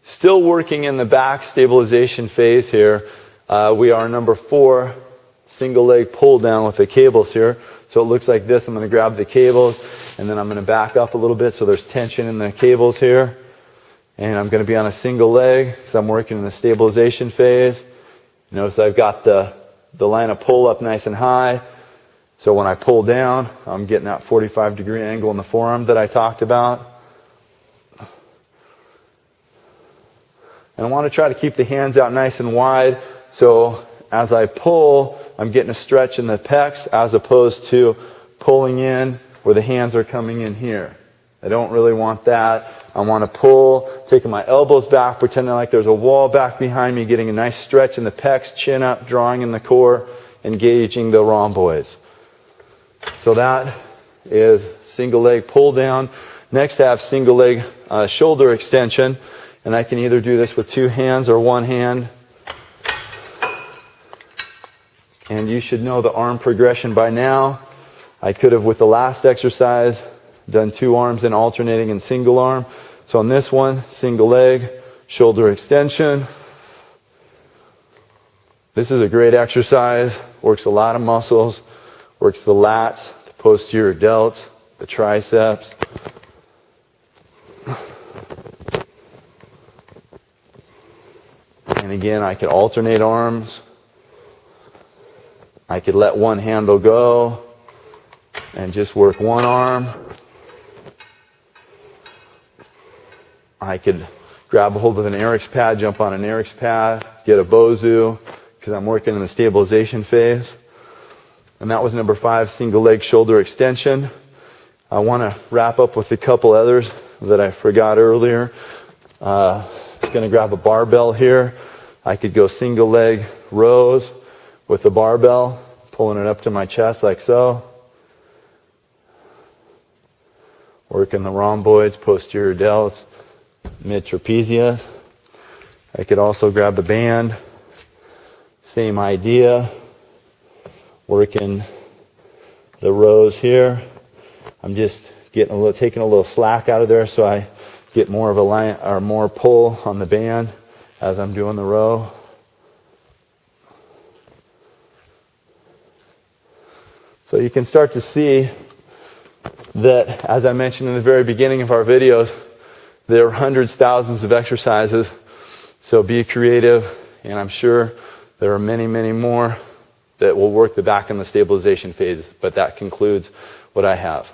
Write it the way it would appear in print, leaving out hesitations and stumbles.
Still working in the back stabilization phase here. We are number 4, single leg pull down with the cables here. So it looks like this. I'm going to grab the cables and then I'm going to back up a little bit so there's tension in the cables here. And I'm going to be on a single leg because I'm working in the stabilization phase. Notice I've got the line of pull up nice and high. So when I pull down, I'm getting that 45-degree angle in the forearm that I talked about. And I want to try to keep the hands out nice and wide. So as I pull, I'm getting a stretch in the pecs as opposed to pulling in where the hands are coming in here. I don't really want that. I want to pull, taking my elbows back, pretending like there's a wall back behind me, getting a nice stretch in the pecs, chin up, drawing in the core, engaging the rhomboids. So that is single leg pull down. Next I have single leg shoulder extension. And I can either do this with 2 hands or 1 hand. And you should know the arm progression by now. I could have, with the last exercise, done 2 arms and alternating in single arm. So on this one, single leg, shoulder extension. This is a great exercise. Works a lot of muscles. Works the lats, the posterior delts, the triceps. And again, I could alternate arms. I could let one handle go and just work one arm. I could grab a hold of an Eric's pad, jump on an Eric's pad, get a Bozu, because I'm working in the stabilization phase. And that was number 5, single leg shoulder extension. I want to wrap up with a couple others that I forgot earlier. Just going to grab a barbell here. I could go single leg rows with the barbell, pulling it up to my chest like so. Working the rhomboids, posterior delts, mid trapezius. I could also grab the band. Same idea. Working the rows here. I'm just getting taking a little slack out of there so I get more of a line or more pull on the band as I'm doing the row. So you can start to see that, as I mentioned in the very beginning of our videos, there are hundreds, thousands of exercises. So be creative, and I'm sure there are many, many more that will work the back in the stabilization phase. But that concludes what I have.